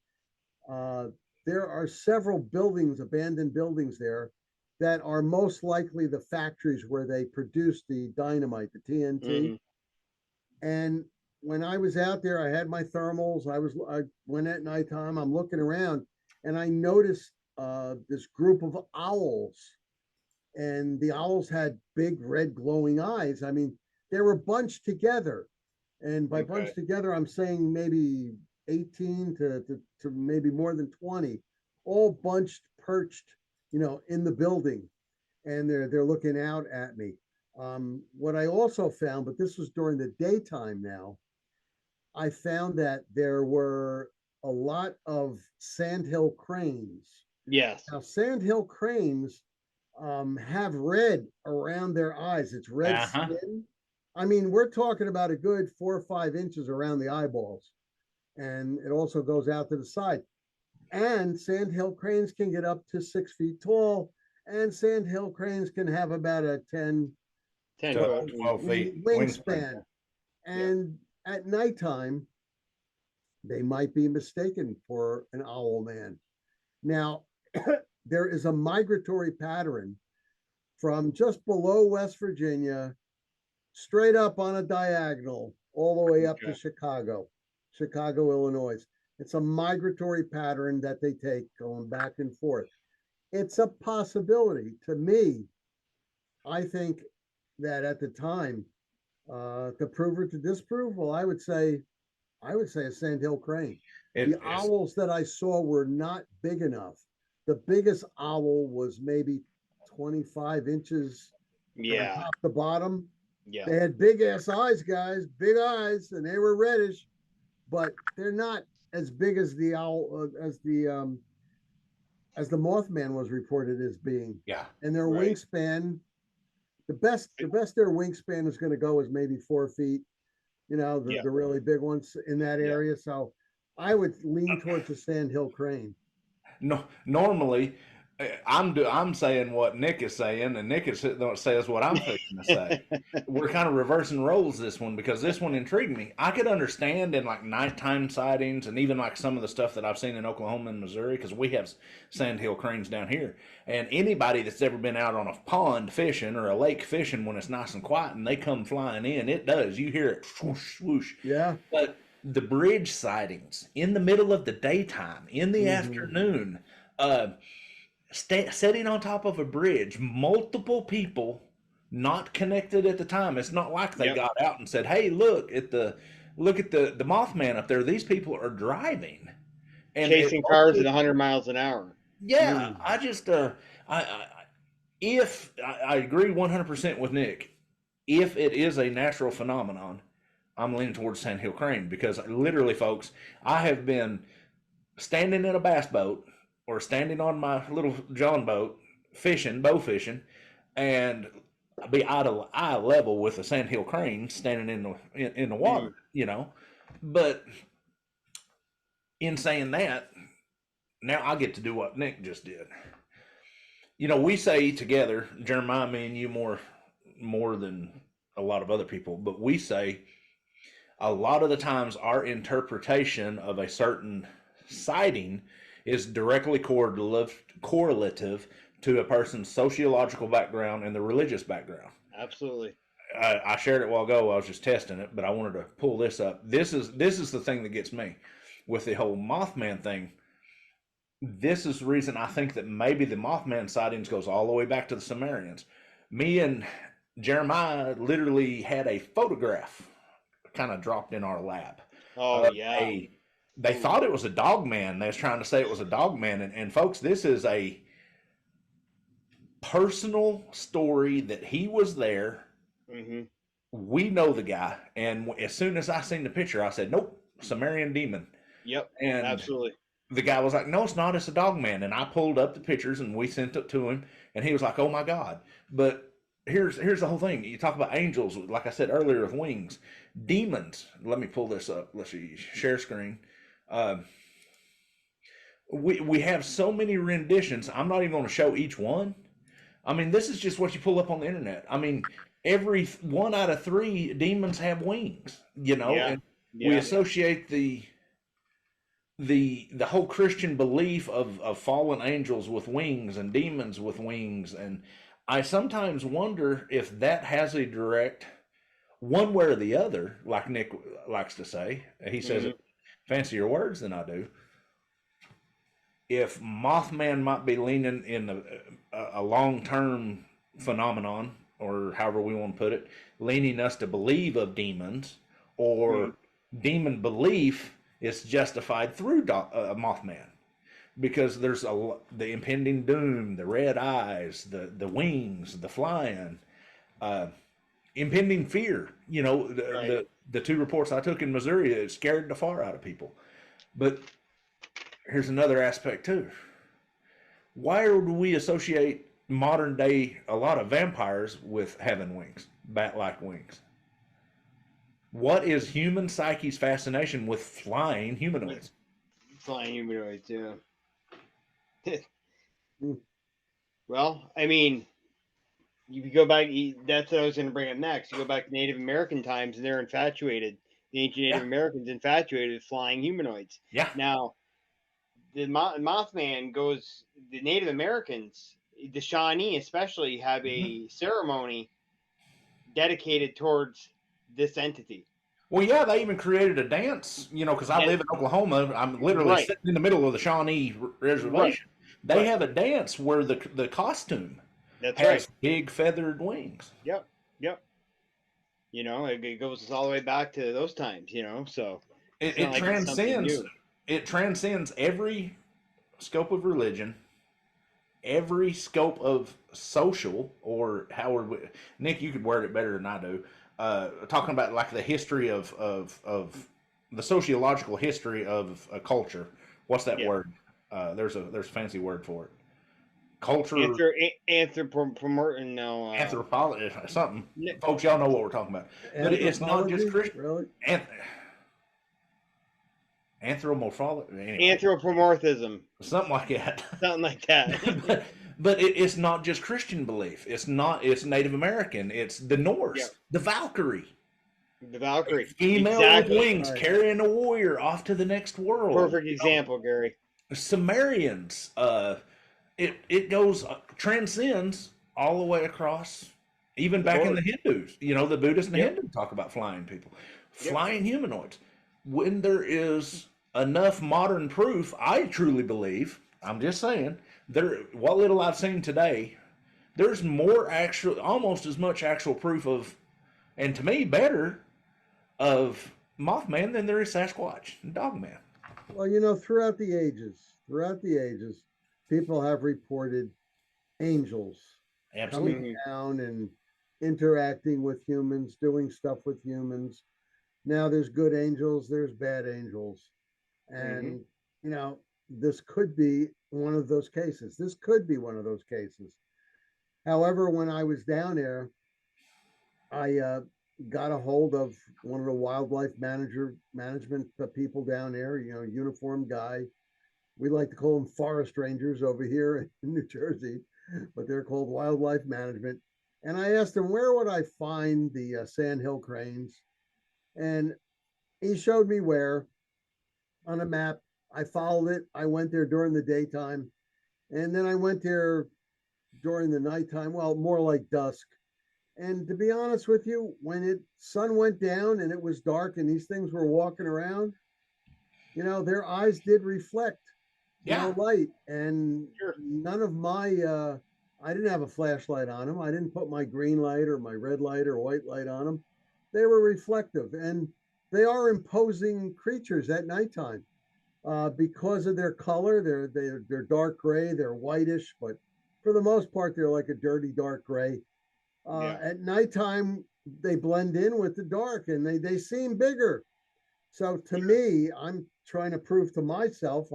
there are several buildings, abandoned buildings there, that are most likely the factories where they produce the dynamite, the TNT. Mm-hmm. And when I was out there, I had my thermals. I went at nighttime. I'm looking around, and I noticed this group of owls, and the owls had big red glowing eyes. I mean, they were bunched together, and by bunched together, I'm saying maybe 18 to maybe more than 20, all bunched, perched, in the building, and they're looking out at me. What I also found, but this was during the daytime now, I found that there were a lot of sandhill cranes. Yes. Now, sandhill cranes have red around their eyes. It's red skin. I mean, we're talking about a good 4 or 5 inches around the eyeballs. And it also goes out to the side. And sandhill cranes can get up to 6 feet tall. And sandhill cranes can have about a 10 to 12 feet wingspan. And at nighttime, they might be mistaken for an owl man. Now, there is a migratory pattern from just below West Virginia, straight up on a diagonal, all the way up to Chicago, Illinois. It's a migratory pattern that they take going back and forth. It's a possibility. To me, I think that at the time, to prove or to disprove, well, I would say a sandhill crane. The owls that I saw were not big enough. The biggest owl was maybe 25 inches from top to bottom. Yeah. They had big ass eyes, guys, big eyes, and they were reddish, but they're not as big as the owl as the Mothman was reported as being. Yeah. And their Right. wingspan, the best their wingspan is going to go is maybe 4 feet. You know, Yeah. the really big ones in that Yeah. area. So I would lean towards a sandhill crane. No, normally I'm saying what Nick is saying, and Nick says what I'm fixing to say. We're kind of reversing roles this one because this one intrigued me. I could understand in like nighttime sightings and even like some of the stuff that I've seen in Oklahoma and Missouri because we have sandhill cranes down here. And anybody that's ever been out on a pond fishing or a lake fishing when it's nice and quiet and they come flying in, it does. You hear it swoosh, swoosh. Yeah. But the bridge sightings in the middle of the daytime, in the afternoon, sitting on top of a bridge, multiple people not connected at the time. It's not like they Yep. got out and said, "Hey, look at the Mothman up there." These people are driving and Chasing cars at 100 miles an hour. yeah, I just I agree 100% with Nick. If it is a natural phenomenon, I'm leaning towards Sandhill Crane because literally, folks, I have been standing in a bass boat or standing on my little John boat fishing, bow fishing, and be eye level with a Sandhill Crane standing in the water, you know. But in saying that, now I get to do what Nick just did. You know, we say together, Jeremiah, me and you more than a lot of other people, but we say a lot of the times our interpretation of a certain sighting is directly correlative to a person's sociological background and the religious background. Absolutely. I shared it a while ago. I was just testing it, but I wanted to pull this up. This is the thing that gets me with the whole Mothman thing. This is the reason I think that maybe the Mothman sightings goes all the way back to the Sumerians. Me and Jeremiah literally had a photograph kind of dropped in our lap. Oh, yeah. They thought it was a dog man. They was trying to say it was a dog man. And folks, this is a personal story that he was there. Mm-hmm. We know the guy. And as soon as I seen the picture, I said, nope, Sumerian demon. Yep. And Absolutely. the guy was like, no, it's not. It's a dog man. And I pulled up the pictures and we sent it to him. And he was like, oh my God. But here's the whole thing. You talk about angels, like I said earlier, with wings. Demons. Let me pull this up. Let's see. Share screen. We have so many renditions. I'm not even going to show each one. I mean, this is just what you pull up on the internet. I mean, every 1 out of 3 demons have wings. You know, Yeah. and Yeah. we associate the whole Christian belief of fallen angels with wings and demons with wings, and I sometimes wonder if that has a direct one way or the other, like Nick likes to say. He says it fancier words than I do. If Mothman might be leaning in a long-term phenomenon, or however we want to put it, leaning us to believe of demons, or demon belief is justified through Mothman, because there's the impending doom, the red eyes, the wings, the flying, impending fear. You know, the 2 reports I took in Missouri, it scared the far out of people. But here's another aspect too. Why would we associate modern day a lot of vampires with having wings, bat-like wings? What is human psyche's fascination with flying humanoids? Flying humanoids, yeah. Well, I mean, you go back, that's what I was going to bring up next. You go back to Native American times and they're infatuated. The ancient Native Americans infatuated with flying humanoids. Yeah. Now, the Mothman goes, the Native Americans, the Shawnee especially, have a ceremony dedicated towards this entity. Well, yeah, they even created a dance, you know, because I live in Oklahoma. I'm literally sitting in the middle of the Shawnee reservation. They have a dance where the costume has big feathered wings. Yep. You know, it goes all the way back to those times, you know, so. It transcends every scope of religion, every scope of social, or how are we, Nick, you could word it better than I do. Talking about like the history of the sociological history of a culture. What's that Yeah. word? There's a fancy word for it. Culture, Anthropomorphism. No. anthropology, something. Folks, y'all know what we're talking about. But it's not just Anthropology? Christian. Really? Anthropomorphology. Anyway, Anthropomorphism. something like that. Something like that. but it's not just Christian belief. It's not. It's Native American. It's the Norse, Yep. the Valkyrie, The Valkyrie. female Exactly. with wings Right. carrying a warrior off to the next world. Perfect example, Gary. Sumerians. It goes transcends all the way across. Even back in the Hindus, the Buddhists and the Yep. Hindus talk about flying people, Yep. flying humanoids. When there is enough modern proof, I truly believe, I'm just saying, what little I've seen today, there's more actual, almost as much actual proof of, and to me, better, of Mothman than there is Sasquatch and Dogman. Well, throughout the ages, people have reported angels Absolutely. coming down and interacting with humans, doing stuff with humans. Now there's good angels, there's bad angels. And, this could be one of those cases. This could be one of those cases. However, when I was down there, I got a hold of one of the wildlife management people down there, uniformed guy. We like to call them forest rangers over here in New Jersey, but they're called wildlife management. And I asked him, where would I find the sandhill cranes? And he showed me where on a map. I followed it. I went there during the daytime. And then I went there during the nighttime, well, more like dusk. And to be honest with you, when it sun went down and it was dark and these things were walking around, their eyes did reflect, light. And Sure. none of my I didn't have a flashlight on them. I didn't put my green light or my red light or white light on them. They were reflective, and they are imposing creatures at nighttime because of their color. They're dark gray, they're whitish, but for the most part, they're like a dirty dark gray. Yeah. At nighttime, they blend in with the dark, and they seem bigger. So to me, I'm trying to prove to myself,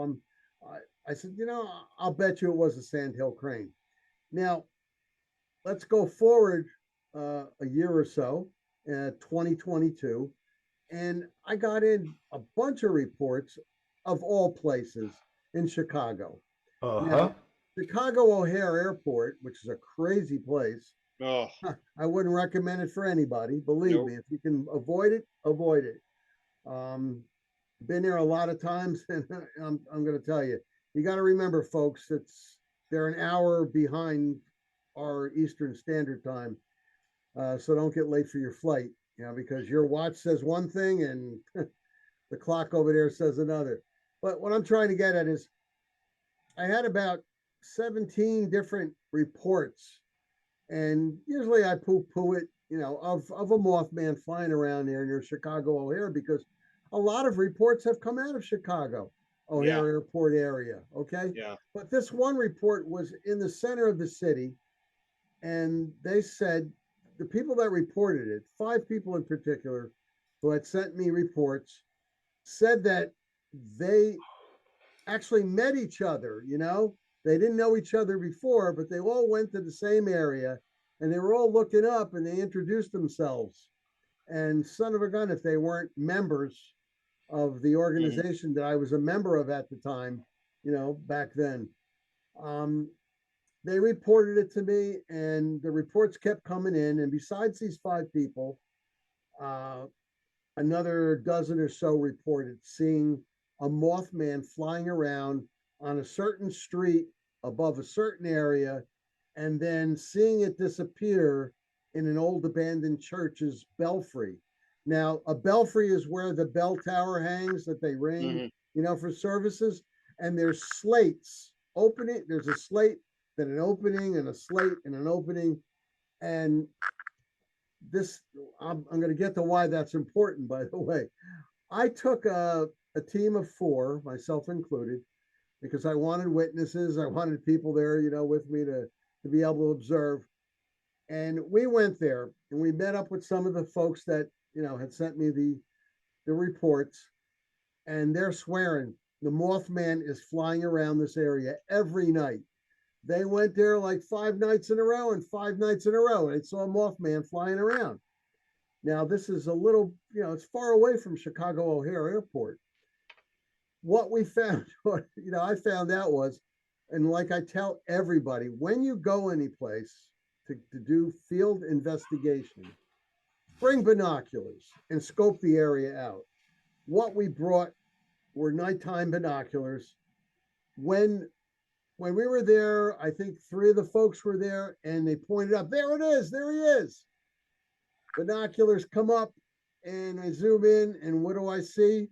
I said, I'll bet you it was a sandhill crane. Now, let's go forward a year or so, 2022, and I got in a bunch of reports of all places in Chicago. Now, Chicago O'Hare Airport, which is a crazy place. Oh. I wouldn't recommend it for anybody. Believe me, if you can avoid it, avoid it. Been there a lot of times, and I'm going to tell you, you got to remember, folks, they're an hour behind our Eastern Standard Time, so don't get late for your flight, because your watch says one thing and the clock over there says another. But what I'm trying to get at is, I had about 17 different reports, and usually I poo-poo it, of a Mothman flying around there near Chicago O'Hare, because a lot of reports have come out of Chicago O'Hare Airport area. Okay. Yeah. But this one report was in the center of the city, and they said the people that reported it, 5 people in particular who had sent me reports, said that they actually met each other. They didn't know each other before, but they all went to the same area, and they were all looking up, and they introduced themselves. And son of a gun, if they weren't members of the organization that I was a member of at the time, back then, they reported it to me, and the reports kept coming in. And besides these 5 people, another dozen or so reported seeing a Mothman flying around on a certain street above a certain area, and then seeing it disappear in an old abandoned church's belfry. Now, a belfry is where the bell tower hangs that they ring, for services. And there's slates opening. There's a slate, then an opening, and a slate, and an opening. And this, I'm going to get to why that's important, by the way. I took a team of 4, myself included, because I wanted witnesses. I wanted people there, with me to to be able to observe. And we went there and we met up with some of the folks that, had sent me the reports, and they're swearing the Mothman is flying around this area every night. They went there like 5 nights in a row, and 5 nights in a row, they saw a Mothman flying around. Now, this is a little, it's far away from Chicago O'Hare Airport. What we found, I found out was, and like I tell everybody, when you go any place to do field investigation, bring binoculars and scope the area out. What we brought were nighttime binoculars. When we were there, I think 3 of the folks were there, and they pointed up, there it is, there he is. Binoculars come up, and I zoom in, and what do I see?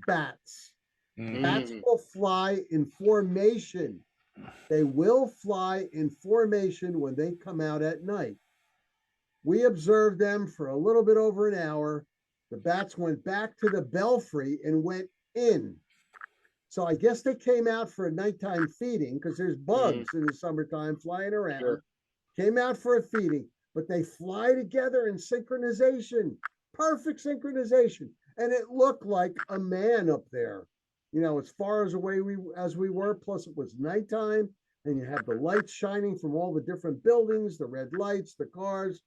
Bats. Bats will fly in formation. They will fly in formation when they come out at night. We observed them for a little bit over an hour. The bats went back to the belfry and went in. So I guess they came out for a nighttime feeding, because there's bugs in the summertime flying around. Sure. Came out for a feeding, but they fly together in synchronization, perfect synchronization. And it looked like a man up there, as far as away as we were, plus it was nighttime, and you have the lights shining from all the different buildings, the red lights, the cars.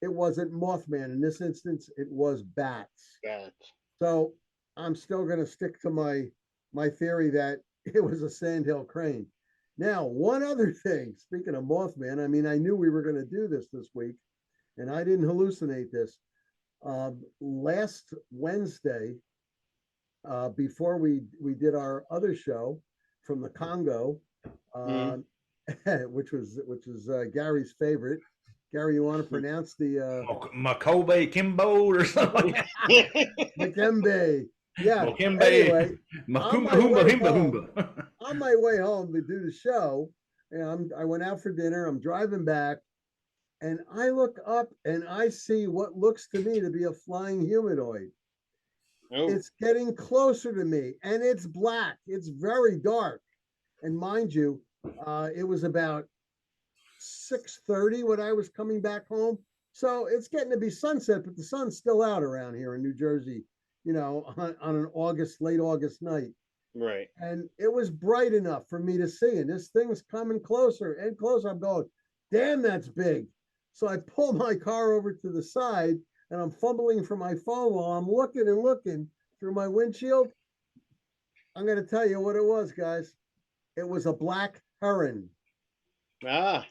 It wasn't Mothman. In this instance, it was bats. Bats. So I'm still going to stick to my theory that it was a sandhill crane. Now, one other thing, speaking of Mothman, I knew we were going to do this week, and I didn't hallucinate this. Last Wednesday, before we did our other show from the Congo, which is Gary's favorite. Gary, you want to pronounce the Makobe Kimbo or something? Makembe. Yeah. Makembe. Anyway, Humba. On my way home to do the show, and I went out for dinner. I'm driving back, and I look up and I see what looks to me to be a flying humanoid. Oh. It's getting closer to me, and it's black. It's very dark, and mind you, it was about 6:30 when I was coming back home. So it's getting to be sunset, but the sun's still out around here in New Jersey, on an late August night. Right. And it was bright enough for me to see, and this thing's coming closer and closer. I'm going, damn, that's big. So I pull my car over to the side, and I'm fumbling for my phone while I'm looking and looking through my windshield. I'm going to tell you what it was, guys. It was a black heron. Ah.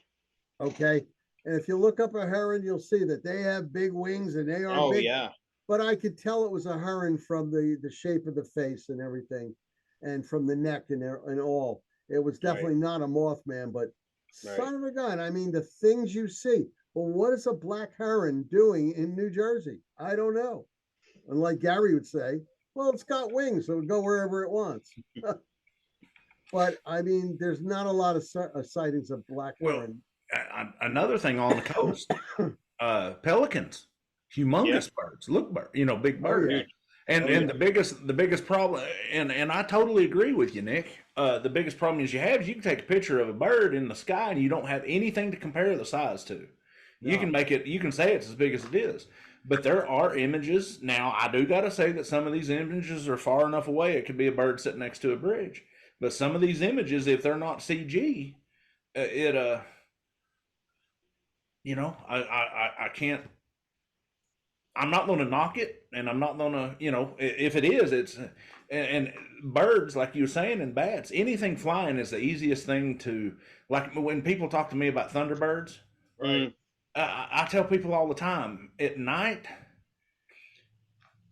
Okay. And if you look up a heron, you'll see that they have big wings and they are big. Oh, yeah. But I could tell it was a heron from the shape of the face and everything, and from the neck and all. It was definitely not a Mothman, but son of a gun. The things you see. Well, what is a black heron doing in New Jersey? I don't know. And like Gary would say, well, it's got wings, so it'll go wherever it wants. But there's not a lot of sightings of black heron. Another thing on the coast, pelicans, humongous birds, big birds. Oh, yeah. And the biggest problem, and I totally agree with you, Nick. The biggest problem you can take a picture of a bird in the sky and you don't have anything to compare the size to. No. You can say it's as big as it is, but there are images. Now, I do got to say that some of these images are far enough away. It could be a bird sitting next to a bridge, but some of these images, if they're not CG, I can't. I'm not going to knock it, and I'm not going to, if it is, it's, and birds, like you were saying, and bats, anything flying is the easiest thing to, like when people talk to me about thunderbirds, right? I tell people all the time, at night,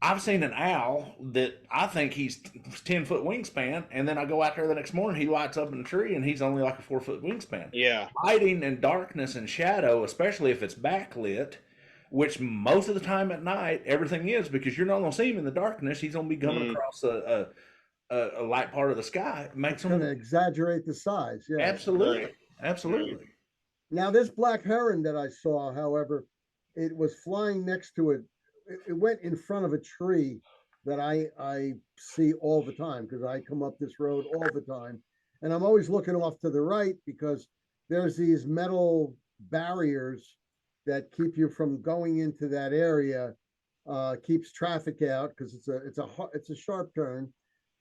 I've seen an owl that I think he's 10-foot wingspan, and then I go out there the next morning, he lights up in a tree, and he's only like a 4-foot wingspan. Yeah. Lighting and darkness and shadow, especially if it's backlit, which most of the time at night, everything is, because you're not going to see him in the darkness. He's going to be coming across a light part of the sky. It makes him exaggerate the size. Yeah. Absolutely. Right. Absolutely. Now, this black heron that I saw, however, it was flying next to it. It went in front of a tree that I see all the time, because I come up this road all the time, and I'm always looking off to the right because there's these metal barriers that keep you from going into that area, keeps traffic out because it's a sharp turn.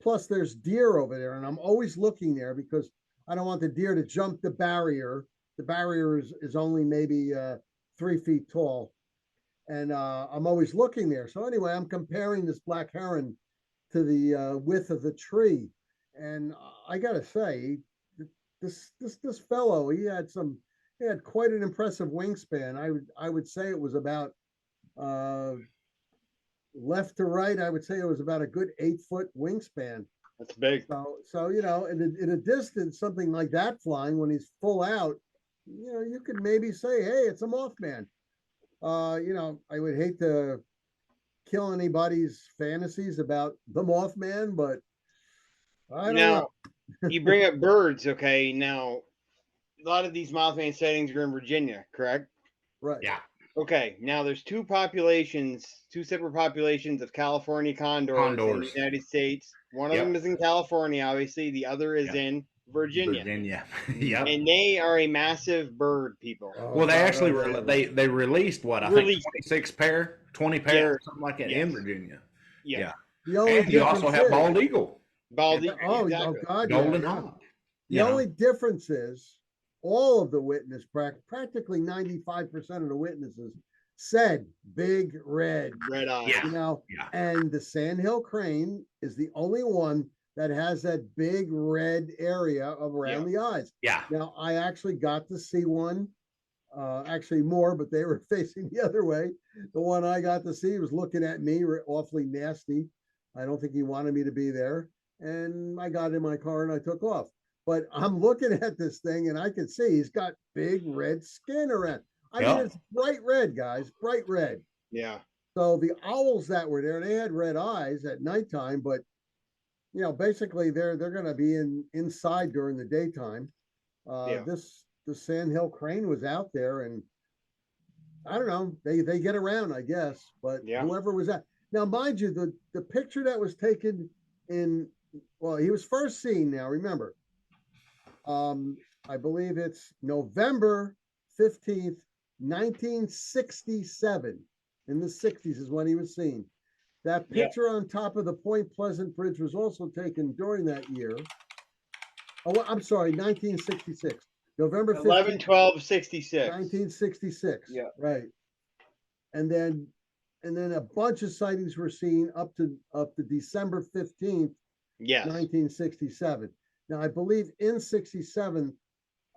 Plus, there's deer over there, and I'm always looking there because I don't want the deer to jump the barrier. The barrier is only maybe 3 feet tall, and I'm always looking there. So anyway, I'm comparing this black heron to the width of the tree, and I gotta say, this fellow, he had quite an impressive wingspan. I would say it was about uh, left to right. I would say it was about a good 8 foot wingspan. That's big. So you know, in a distance, something like that flying when he's full out, you know, you could maybe say, hey, it's a Mothman. You know, I would hate to kill anybody's fantasies about the Mothman, but I don't Now, know. you bring up birds, okay? Now, a lot of these Mothman sightings are in Virginia, correct? Right. Yeah. Okay, now there's two separate populations of California condors in the United States. One of Yep. them is in California, obviously. The other is Yep. in Virginia. Virginia. Yep. And they are a massive bird, people. Oh, Well, they God, actually oh, they released what I Released. think 20 pair, Yeah. something like that Yes. in Virginia. Yeah. The only And you also difference have is- bald eagle, Baldy. oh, exactly. oh God, golden yeah. hawk. The You know? only difference is all of the witness, practically 95% of the witnesses said big red, Red eye. Yeah. you know, Yeah. and the sandhill crane is the only one that has that big red area around the eyes. Yeah. Now, I actually got to see one, actually more, but they were facing the other way. The one I got to see was looking at me awfully nasty. I don't think he wanted me to be there. And I got in my car and I took off. But I'm looking at this thing and I can see he's got big red skin around. I mean, it's bright red, guys, bright red. Yeah. So the owls that were there, they had red eyes at nighttime, but you know, basically they're going to be inside during the daytime. Yeah. The sandhill crane was out there, and I don't know, they get around, I guess. But Yeah. whoever was at now, mind you, the picture that was taken in, well, he was first seen. Now remember, I believe it's November 15th, 1967. In the 60s is when he was seen. That Yeah. picture on top of the Point Pleasant Bridge was also taken during that year. Oh, I'm sorry, 1966. November 15th, 11/12/66. 1966. Yeah. Right. And then a bunch of sightings were seen up to December 15th, Yes. 1967. Now, I believe in 67,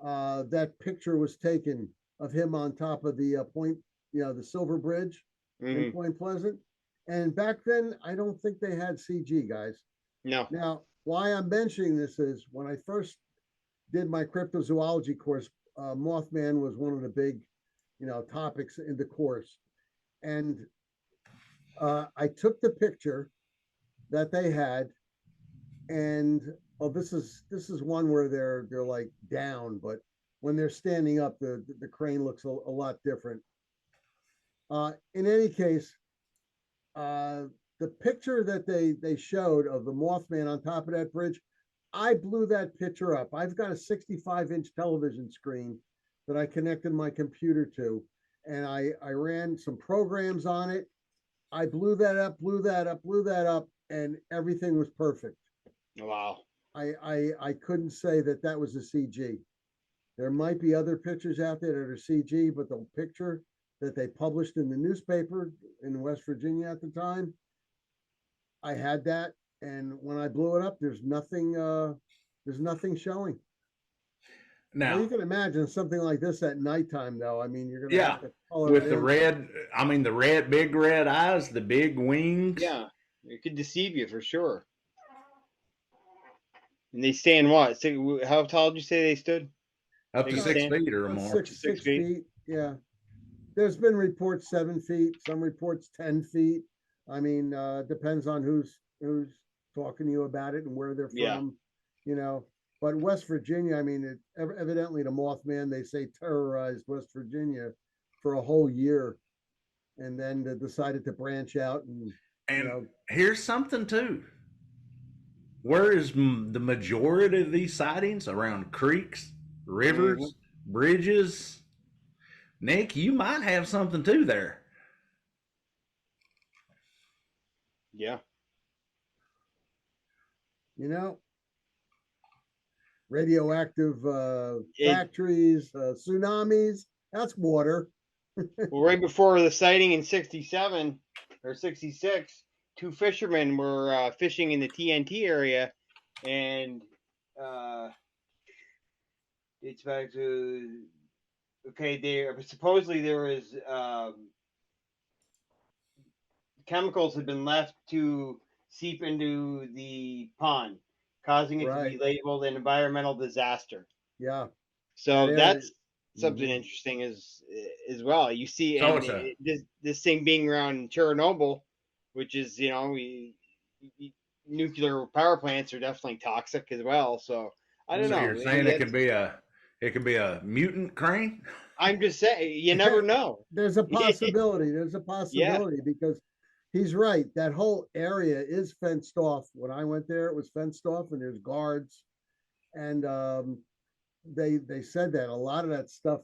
that picture was taken of him on top of the point, you know, the Silver Bridge in Point Pleasant. And back then, I don't think they had CG, guys. No. Now, why I'm mentioning this is when I first did my cryptozoology course, Mothman was one of the big, you know, topics in the course. And I took the picture that they had, and this is one where they're like down, but when they're standing up, the crane looks a lot different. In any case, the picture that they showed of the Mothman on top of that bridge, I blew that picture up. I've got a 65-inch television screen that I connected my computer to, and I ran some programs on it. I blew that up, and everything was perfect. Wow. I couldn't say that was a CG. There might be other pictures out there that are CG, but the picture that they published in the newspaper in West Virginia at the time, I had that, and when I blew it up, there's nothing showing. Now, well, you can imagine something like this at nighttime, though. I mean, you're gonna yeah, have to color with it the in. red, I mean, the big red eyes, the big wings. Yeah. It could deceive you for sure. And they stand what? How tall did you say they stood? Up They to can 6 stand- feet or more. Six feet. Yeah. There's been reports 7 feet, some reports 10 feet. I mean, depends on who's talking to you about it and where they're from, Yeah. you know. But West Virginia, I mean, evidently the Mothman, they say, terrorized West Virginia for a whole year, and then they decided to branch out and And you know, here's something too. Where is the majority of these sightings? Around creeks, rivers, bridges. Nick, you might have something too there. Yeah. You know, radioactive factories, tsunamis. That's water. Well, right before the sighting in 67 or 66, two fishermen were fishing in the TNT area, and it's back to okay. There supposedly there was chemicals had been left to seep into the pond, causing it to be Right. labeled an environmental disaster. Yeah. So That area. that's something interesting as well. You see, So and it's a this thing being around Chernobyl, which is nuclear power plants are definitely toxic as well. So I don't so know. you're saying it could be a mutant crane? I'm just saying you never know. There's a possibility. There's a Yeah. possibility because he's right. That whole area is fenced off. When I went there, it was fenced off, and there's guards. And they said that a lot of that stuff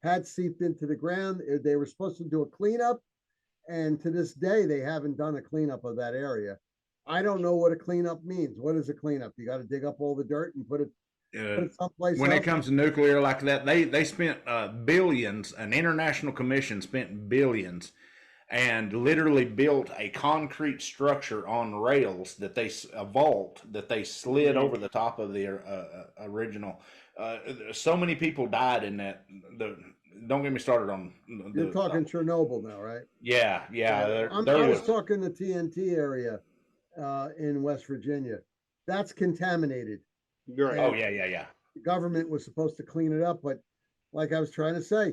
had seeped into the ground. They were supposed to do a cleanup, and to this day, they haven't done a cleanup of that area. I don't know what a cleanup means. What is a cleanup? You got to dig up all the dirt and put it someplace When it else. comes to nuclear like that, they spent billions. An international commission spent billions and literally built a concrete structure on rails that a vault that they slid over the top of the original. So many people died in that. Don't get me started on. You're talking Chernobyl now, right? Yeah. I was talking the TNT area in West Virginia. That's contaminated. Right. Oh yeah. The government was supposed to clean it up, but like I was trying to say,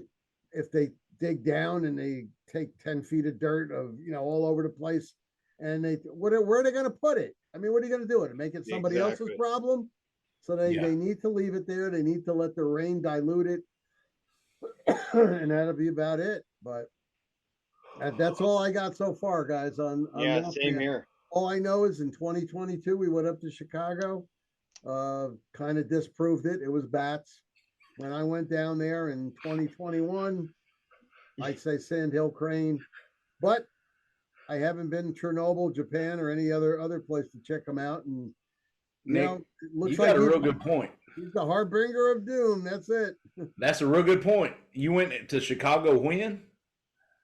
if they dig down and they take 10 feet of dirt of all over the place, and where are they going to put it? I mean, what are you going to do with it? Make it somebody else's problem? So they need to leave it there. They need to let the rain dilute it, and that'll be about it. But that's all I got so far, guys. On Same here. All I know is in 2022 we went up to Chicago. Kind of disproved it. It was bats. When I went down there in 2021, I'd say sandhill crane, but I haven't been to Chernobyl, Japan, or any other place to check them out. And Nick, it looks you got a real good point. He's the harbinger of doom. That's it. That's a real good point. You went to Chicago when?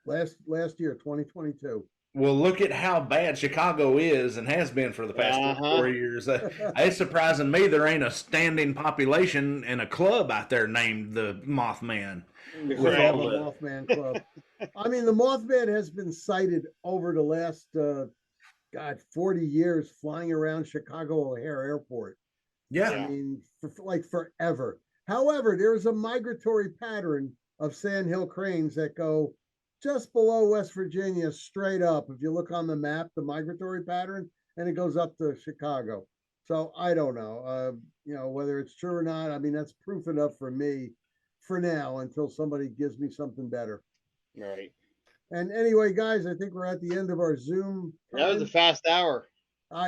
Last year, 2022. Well, look at how bad Chicago is and has been for the past 4 years. It's surprising me there ain't a standing population and a club out there named the Mothman. The Mothman Club. I mean, the Mothman has been sighted over the last 40 years, flying around Chicago O'Hare Airport. Yeah. I mean, like forever. However, there is a migratory pattern of sandhill cranes that go just below West Virginia, straight up. If you look on the map, the migratory pattern, and it goes up to Chicago. So I don't know, whether it's true or not. I mean, that's proof enough for me for now until somebody gives me something better. Right. And anyway, guys, I think we're at the end of our Zoom time. That was a fast hour.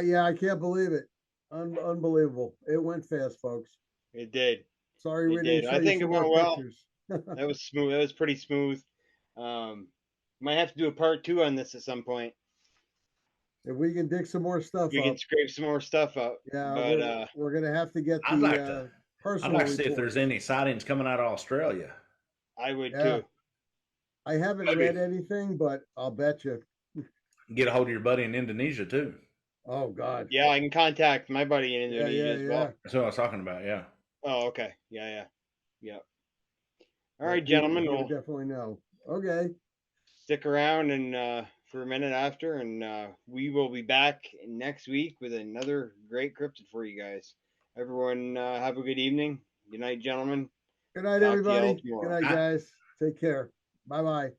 Yeah, I can't believe it. Unbelievable. It went fast, folks. It did. Sorry, we did. didn't I think it went well. That was smooth. That was pretty smooth. Might have to do a part 2 on this at some point. If we can dig some more stuff we can scrape some more stuff up. Yeah, but we're gonna have to get the personal. I'd like to see if there's any sightings coming out of Australia. I would too. I haven't read anything, but I'll bet you. Get a hold of your buddy in Indonesia too. Oh God. Yeah, I can contact my buddy in Indonesia as well. That's what I was talking about. Yeah. Oh, okay. Yeah. All right, gentlemen. We'll definitely know. Okay. Stick around and for a minute after, and we will be back next week with another great cryptid for you guys. Everyone, have a good evening. Good night, gentlemen. Good night, everybody. Good night, guys. Take care. Bye-bye.